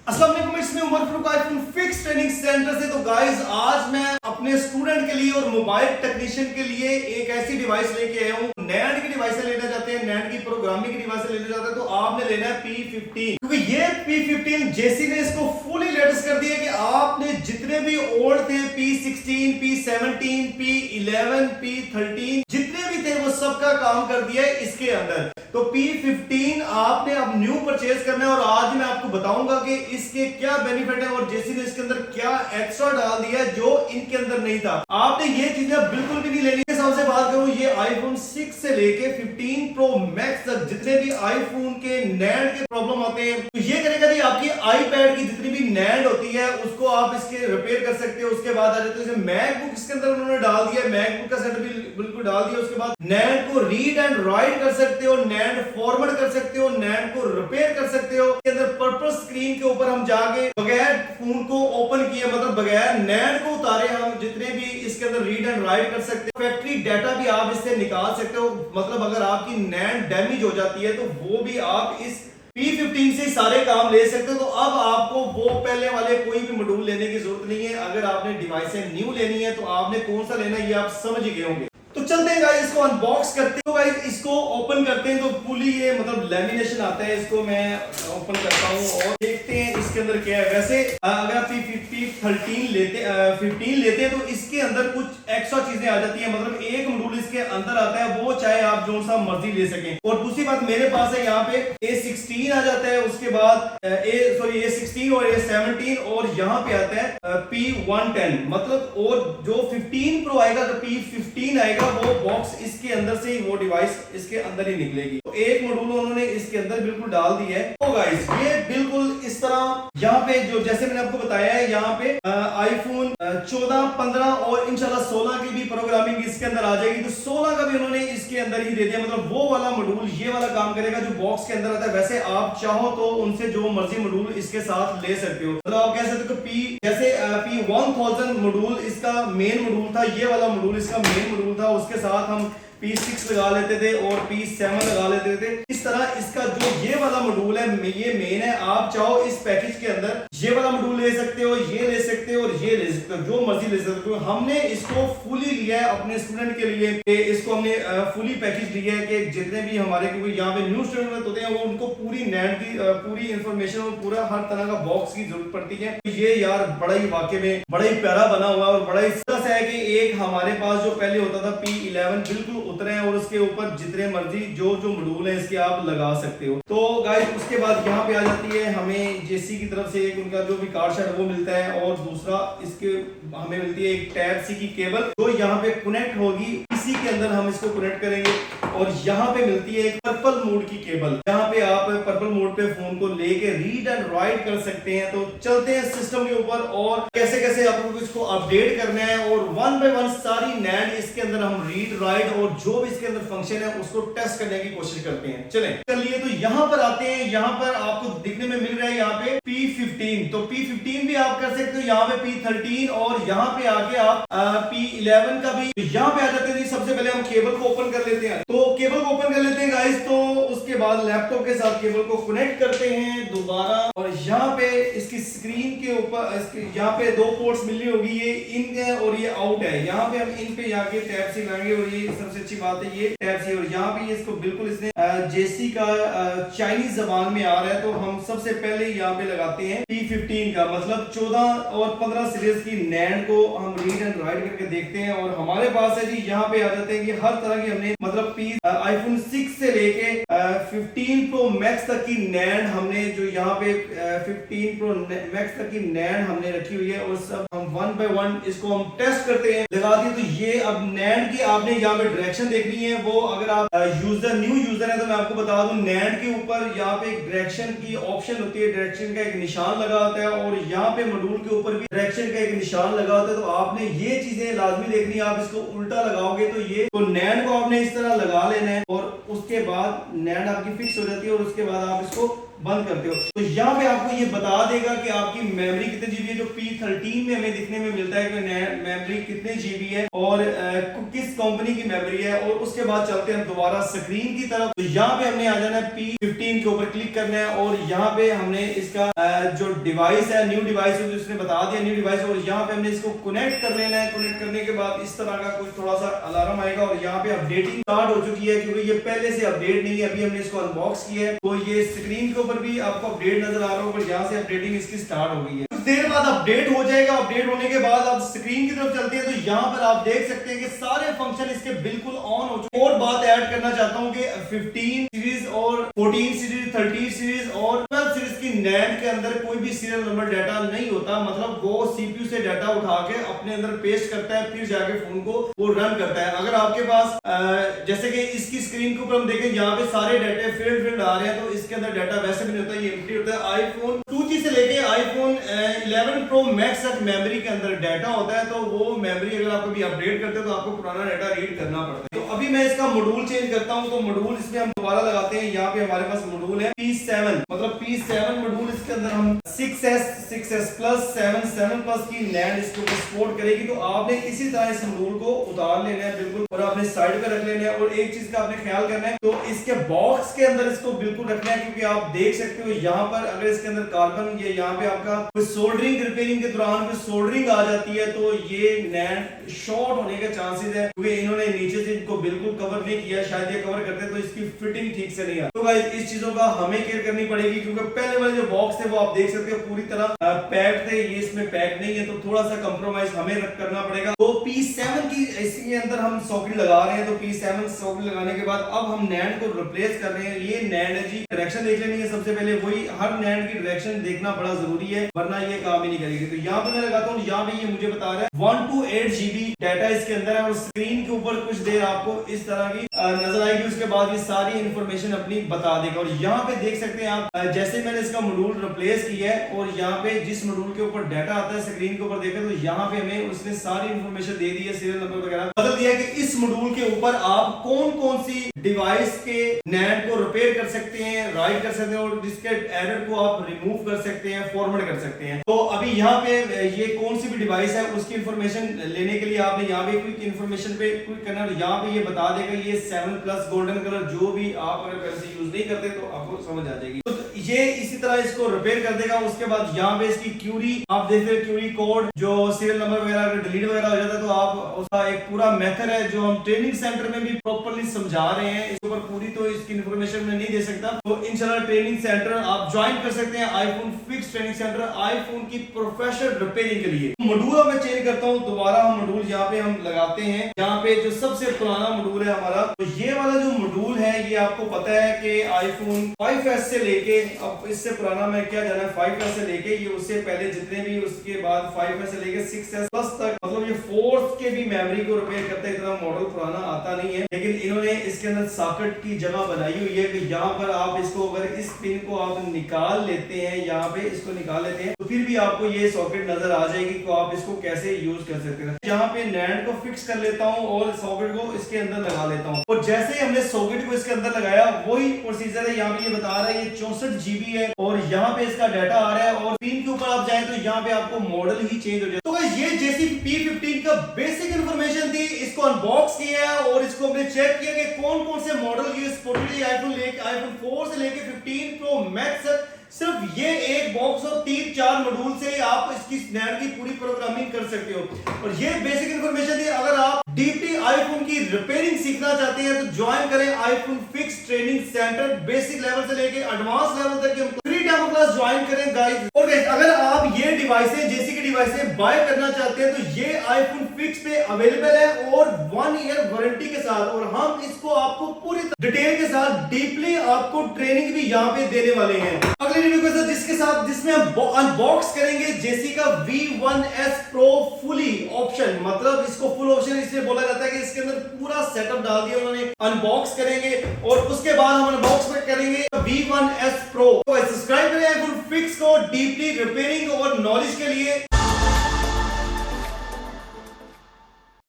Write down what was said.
अस्सलाम वालेकुम, इसमें Umar Farooq iPhone fix training centre से। तो गाइस आज मैं अपने स्टूडेंट के लिए और मोबाइल टेक्नीशियन के लिए एक ऐसी डिवाइस लेके आया हूँ। नैंड की डिवाइस लेना चाहते हैं, नैंड की प्रोग्रामिंग की डिवाइस लेना चाहते हैं तो आपने लेना है P15, क्योंकि ये P15 जेसी ने इसको फुली लेटेस्ट कर दिया कि आपने जितने भी ओल्ड थे P16, P17, P11, P13 जितने भी थे वो सबका काम कर दिया है इसके अंदर। तो P15 आपने अब न्यू परचेज करना है और आज मैं आपको बताऊंगा कि इसके क्या बेनिफिट है और जेसी ने इसके अंदर क्या एक्स्ट्रा डाल दिया है जो इनके अंदर नहीं था। आपने ये चीजें बिल्कुल भी नहीं लेनी है। सबसे बात करूं, ये iPhone 6 से लेके 15 Pro Max तक जितने भी आईफोन के नैंड के प्रॉब्लम आते हैं तो ये करेगा जी आपकी आईपैड की जितनी भी नैंड होती है उसको आप इसके रिपेयर कर सकते हो। उसके बाद आ जाते हैं मैकबुक, इसके अंदर उन्होंने डाल दिया, मैकबुक का सेट भी बिल्कुल डाल दिया। उसके बाद नैंड को रीड एंड राइट कर सकते हो, नैंड फॉरवर्ड कर सकते हो, नैंड को रिपेयर कर सकते हो। इसके अंदर पर्पल स्क्रीन के ऊपर हम जाके बगैर फोन को ओपन किए, मतलब बगैर नैंड को उतारे, हम जितने भी इसके अंदर रीड एंड राइट कर सकते हो। फैक्ट्री डाटा भी आप इससे निकाल सकते हो, मतलब अगर आपकी नैंड डैमेज हो जाती है तो वो भी आप इस P15 से सारे काम ले सकते हो। तो अब आपको वो पहले वाले कोई भी मॉड्यूल लेने की जरूरत नहीं है। अगर आपने डिवाइसें न्यू लेनी है तो आपने कौन सा लेना है ये आप समझ गए होंगे। तो चलते हैं गाइस, इसको अनबॉक्स करते हो। गाइस इसको ओपन करते हैं तो फुली ये मतलब लेमिनेशन आता है। इसको मैं ओपन करता हूं और देखते हैं इसके अंदर क्या है। वैसे अगर आप P15 लेते हैं तो इसके अंदर कुछ एक्स्ट्रा चीजें आ जाती हैं, मतलब एक मॉड्यूल इसके अंदर आता है, वो चाहे आप जो सा मर्जी ले सकें। और दूसरी बात मेरे पास है यहाँ पे A16 आ जाता है, उसके बाद A16 और A17 और यहाँ पे आता है P110, मतलब और जो 15 Pro आएगा तो P15 आएगा वो बॉक्स इसके अंदर से ही, वो डिवाइस इसके अंदर ही निकलेगी। तो एक मॉड्यूल उन्होंने इसके अंदर बिल्कुल डाल दिया है। तो गाइस ये बिल्कुल इस तरह यहाँ पे जो जैसे मैंने आपको बताया है, यहाँ पे आईफोन 14, 15 और इंशाल्लाह 16 की भी प्रोग्रामिंग इसके अंदर आ जाएगी। तो 16 का भी उन्होंने इसके अंदर ही दे दिया, मतलब वो वाला मॉड्यूल ये वाला काम करेगा जो बॉक्स के अंदर आता है। वैसे आप चाहो तो उनसे जो मर्जी मॉड्यूल इसके साथ ले सकते हो, मतलब आप कह सकते हो कि जैसे P1000 मॉड्यूल इसका मेन मॉड्यूल था, ये वाला मॉड्यूल इसका मेन मॉड्यूल था, उसके साथ हम P6 लगा लेते थे और P7 लगा लेते थे। इस तरह इसका जो ये वाला मॉड्यूल है ये मेन है। आप चाहो इस पैकेज के अंदर ये वाला मॉड्यूल ले सकते हो, ये ले सकते हो और ये ले सकते हो, जो मर्जी ले सकते हो। हमने इसको फुली लिया है अपने स्टूडेंट के लिए, इसको हमने फुली पैकेज लिया है कि जितने भी हमारे, क्योंकि यहाँ पे न्यू स्टूडेंट होते हैं वो उनको पूरी नैंड की पूरी इंफॉर्मेशन और पूरा हर तरह का बॉक्स की जरूरत पड़ती है। तो ये यार बड़ा ही वाकई में बड़ा ही प्यारा बना हुआ और बड़ा ही सरस है कि एक हमारे पास जो पहले होता था P11 बिल्कुल उतरे हैं और उसके ऊपर जितने मर्जी जो मॉड्यूल है इसके आप लगा सकते हो। तो गाइस उसके बाद यहाँ पे आ जाती है हमें जेसी की तरफ से एक उनका जो भी कार्ड शार्ड वो मिलता है और दूसरा इसके हमें मिलती है एक टाइप सी की केबल जो यहाँ पे कनेक्ट होगी, इसी के अंदर हम इसको कनेक्ट करेंगे। और यहाँ पे मिलती है एक पर्पल मोड की केबल, यहाँ पे आप पर्पल मोड पे फोन को लेके रीड एंड राइट कर सकते हैं। तो चलते हैं सिस्टम के ऊपर और कैसे कैसे आपको इसको अपडेट करना है और वन बाय वन सारी नैंड इसके अंदर हम रीड राइट और जो भी इसके अंदर फंक्शन है उसको टेस्ट करने की कोशिश करते हैं। चलें कर लिए। तो यहाँ पर आते हैं, यहाँ पर आपको दिखने में मिल रहा है यहाँ पे P15, तो P15 भी आप कर सकते हो, यहाँ पे P13 और यहाँ पे आके आप P11 का भी। तो यहाँ पे आ जाते हैं। सबसे पहले हम केबल को ओपन कर लेते हैं, तो केबल को ओपन कर लेते हैं गाइस। तो उसके बाद लैपटॉप के साथ केबल को कनेक्ट करते हैं दोबारा और यहाँ पे इसकी स्क्रीन के ऊपर यहाँ पे दो पोर्ट्स मिल रही होगी, ये इन है और ये आउट है। यहाँ पे हम इन पे जाके टैब से लाएंगे और ये सबसे अच्छी बात है ये टैब से। और यहाँ पे इसको बिल्कुल इसने जेसी का चाइनीज जबान में आ रहा है, तो हम सबसे पहले यहाँ पे लगाते हैं P15 का, मतलब 14 और 15 सीरीज की नैंड को हम रीड एंड राइट करके देखते हैं। और हमारे पास है जी यहाँ पे आ जाते हैं कि हर तरह की हमने मतलब आईफोन 6 से लेके 15 Pro Max तक की नैंड हमने जो यहाँ पे 15 Pro Max तक की नैंड हमने रखी हुई है और सब हम वन बाय वन इसको हम टेस्ट करते हैं, लगा दिए। तो ये अब नैंड की आपने यहाँ पे डायरेक्शन देखनी है। वो अगर आप न्यू यूजर है तो मैं आपको बता दूं, नैंड के ऊपर यहाँ पे डायरेक्शन की ऑप्शन होती है, डायरेक्शन का एक निशान लगा होता है और यहाँ पे मॉड्यूल के ऊपर भी डायरेक्शन का एक निशान लगा होता है। तो आपने ये चीजें लाजमी देखनी है। आप इसको उल्टा लगाओगे तो ये तो नैंड को आपने इस तरह लगा लेना है और उसके बाद नैंड आपकी फिक्स हो जाती है और उसके बाद आप इसको बंद करते हो तो यहाँ पे आपको ये बता देगा कि आपकी मेमोरी कितने जीबी है। जो P13 में हमें दिखने में मिलता है कि मेमोरी कितने जीबी है और किस कंपनी की मेमोरी है। और उसके बाद चलते हैं दोबारा स्क्रीन की तरफ। तो यहाँ पे हमने आ जाना है P15 के ऊपर क्लिक करना है और यहाँ पे हमने इसका जो डिवाइस है, न्यू डिवाइस है, उसने बता दिया न्यू डिवाइस, और यहाँ पे हमने इसको कनेक्ट कर लेना है। कनेक्ट करने के बाद इस तरह का कुछ थोड़ा सा अलार्म आएगा और यहाँ पे अपडेटिंग स्टार्ट हो चुकी है, क्योंकि ये पहले से अपडेट नहीं है, अभी हमने इसको अनबॉक्स किया है। तो ये स्क्रीन के ऊपर भी आपको अपडेट नजर आ रहा होगा, यहाँ से अपडेटिंग इसकी स्टार्ट हो गई है। कुछ देर बाद अपडेट हो जाएगा। अपडेट होने के बाद आप स्क्रीन की तरफ चलते हैं तो यहाँ पर आप देख सकते हैं कि सारे फंक्शन इसके बिल्कुल ऑन हो चुके हैं। और बात ऐड करना चाहता हूँ कि 15 सीरीज और 14 सीरीज, 13 सीरीज और 12 सीरीज की नैंड के अंदर कोई भी सीरियल नंबर डाटा नहीं होता। मतलब वो सीपीयू से डाटा उठा के अपने अंदर पेस्ट करता है, फिर जाके फोन को वो रन करता है। अगर आपके पास जैसे कि इसकी स्क्रीन के ऊपर हम देखें, यहाँ पे सारे डाटा फील्ड आ रहे हैं, तो इसके अंदर डाटा वैसे भी नहीं होता, ये एम्प्टी होता है। आईफोन 2G से लेके आईफोन 11 प्रो मैक्स तक मेमोरी के अंदर डाटा होता है, तो वो मेमोरी अगर आप कभी अपडेट करते हो तो आपको पुराना डाटा रीड करना पड़ता है। तो अभी मैं इसका मॉड्यूल चेंज करता हूं, तो मॉड्यूल इसमें हम दोबारा लगाते हैं। यहाँ पे हमारे पास मॉड्यूल है P7, मतलब P7 मॉड्यूल। इसके अंदर हम 6S प्लस 7 प्लस की नैंड इसको सपोर्ट करेगी। तो आपने इसी तरह इस मॉड्यूल को उतार लेना है बिल्कुल और अपने साइड पे रख लेना है। और एक चीज का आपने ख्याल करना है, तो इसके बॉक्स के अंदर इसको बिल्कुल रखना है, क्योंकि आप देख सकते हो यहाँ पर अगर इसके अंदर कार्बन या यहाँ पे आपका कोई सोल्डरिंग रिपेयरिंग के दौरान कोई सोल्डरिंग आ जाती है, तो ये नैंड शॉर्ट होने के चांसेस है, क्योंकि इन्होंने नीचे से इनको बिल्कुल कवर नहीं किया। शायद ये कवर करते तो इसकी फिटिंग ठीक से नहीं आ। तो गाइस इस चीजों का हमें केयर करनी पड़ेगी, क्योंकि पहले वाले जो बॉक्स थे वो आप देख सकते हो पूरी तरह पैक थे, ये इसमें पैक नहीं है, तो थोड़ा सा कंप्रोमाइज हमें करना पड़ेगा। तो P7 की इसके अंदर हम सॉकेट लगा रहे हैं, तो P7 सॉकेट लगाने के बाद अब हम नैंड को रिप्लेस कर रहे हैं। ये नैंड है जी, डायरेक्शन देख लेनी है सबसे पहले। वही हर नैंड की डायरेक्शन देखना बड़ा जरूरी है, वरना ये काम ही नहीं करेगी। तो यहाँ पे मैं लगाता हूँ, यहाँ पे ये मुझे बता रहा है 128 GB डाटा इसके अंदर है, और स्क्रीन के ऊपर कुछ देर आपको इस तरह की नजर आएगी। उसके बाद ये सारी इंफॉर्मेशन अपनी बता देगा। और यहाँ पे देख सकते हैं आप, जैसे मैंने इसका मॉड्यूल रिप्लेस किया है और यहाँ पे जिस मॉड्यूल के ऊपर डाटा आता है स्क्रीन के ऊपर देखें, तो यहाँ पे हमें उसने सारी इंफॉर्मेशन दे दी है, सीरियल नंबर वगैरह बदल दिया है कि इस मॉड्यूल के ऊपर आप कौन कौन सी डिवाइस के नैंड को रिपेयर कर सकते हैं, राइट कर सकते हैं, और जिसके एरर को आप रिमूव कर सकते हैं, फॉरवर्ड कर सकते हैं। तो अभी यहाँ पे ये कौन सी भी डिवाइस है उसकी इंफॉर्मेशन लेने के लिए आपने यहाँ पे क्विक इंफॉर्मेशन पे क्लिक करना है। यहाँ पे ये बता देगा ये 7 प्लस गोल्डन कलर, जो भी आप अगर पहले से यूज नहीं करते तो आपको समझ आ जाएगी। तो ये इसी तरह इसको रिपेयर कर देगा। उसके बाद यहाँ पे इसकी क्यूरी आप देखते हैं, क्यूरी कोड जो सीरियल नंबर वगैरह अगर डिलीट वगैरह हो जाता है, तो आप उसका एक पूरा मेथड है जो हम ट्रेनिंग सेंटर में भी प्रॉपर्ली समझा रहे हैं। इसके ऊपर पूरी तो इसकी इंफॉर्मेशन में नहीं दे सकता, तो इंशाल्लाह ट्रेनिंग सेंटर आप ज्वाइन कर सकते हैं। IPhone fix training centre, iPhone की प्रोफेशनल रिपेयरिंग के लिए। मॉड्यूल मैं चेंज करता हूँ, दोबारा हम मॉड्यूल यहाँ पे हम लगाते हैं। यहाँ पे जो सबसे पुराना मॉड्यूल है हमारा, तो ये वाला जो मॉड्यूल है ये आपको पता है कि आईफोन 5S से लेके, अब इससे पुराना मैं क्या जाना है, 5S से लेके ये उससे पहले जितने भी, उसके बाद 5S से लेके 6S प्लस तक, मतलब ये 4th के भी मेमोरी को रिपेयर करते हैं। इतना मॉडल पुराना आता नहीं है, लेकिन इन्होंने इसके अंदर सॉकेट की जगह बनाई हुई है कि यहाँ पर आप इसको अगर इस पिन को आप निकाल लेते हैं, यहाँ पे इसको निकाल लेते हैं, तो फिर भी आपको ये सॉकेट नजर आ जाएगी। तो आप इसको कैसे यूज कर सकते हैं। यहाँ पे नैंड को फिक्स कर लेता हूँ और सॉकेट को इसके अंदर लगा लेता हूँ। और जैसे ही हमने सॉकेट को इसके अंदर लगाया, वही प्रोसीजर है। यहाँ पे ये बता रहा है ये 64 GB है और यहाँ पे इसका डाटा आ रहा है, और पिन के ऊपर आप जाए तो यहाँ पे आपको मॉडल ही चेंज हो जाए। तो ये जैसी P15 का बेसिक इंफॉर्मेशन थी, इसको अनबॉक्स किया और इसको हमने चेक किया कि कौन कौन से मॉडल ये स्पोर्टेड आईफोन 4 से लेके 15 प्रो मैक्स तक सिर्फ ये एक बॉक्स और 3-4 मॉड्यूल से आप इसकी नैंड की पूरी प्रोग्रामिंग कर सकते हो। और ये बेसिक इंफॉर्मेशन थी। अगर आप डीपली आईफोन की रिपेयरिंग सीखना चाहते हैं तो ज्वाइन करें iPhone fix training centre. Basic level से लेके एडवांस लेवल तक हम फ्री डेमो क्लास ज्वाइन करें गाइस। और गाइस अगर आप ये डिवाइसें जैसी की डिवाइसें बाय करना चाहते हैं तो ये आईफोन फिक्स पे अवेलेबल है और 1 ईयर वारंटी के साथ, और हम इसको आपको पूरी डिटेल के साथ डीपली आपको ट्रेनिंग भी यहाँ पे देने वाले हैं। अगले वीडियो के साथ जिसमें हम अनबॉक्स करेंगे जेसी का V1S Pro फुली ऑप्शन, मतलब इसको फुल ऑप्शन इसलिए बोला जाता है कि इसके अंदर पूरा सेटअप डाल दिया उन्होंने। अनबॉक्स करेंगे और उसके बाद हम अनबॉक्स में करेंगे V1S Pro। तो सब्सक्राइब करें आईफोन फिक्स को डीपली रिपेयरिंग और नॉलेज के लिए।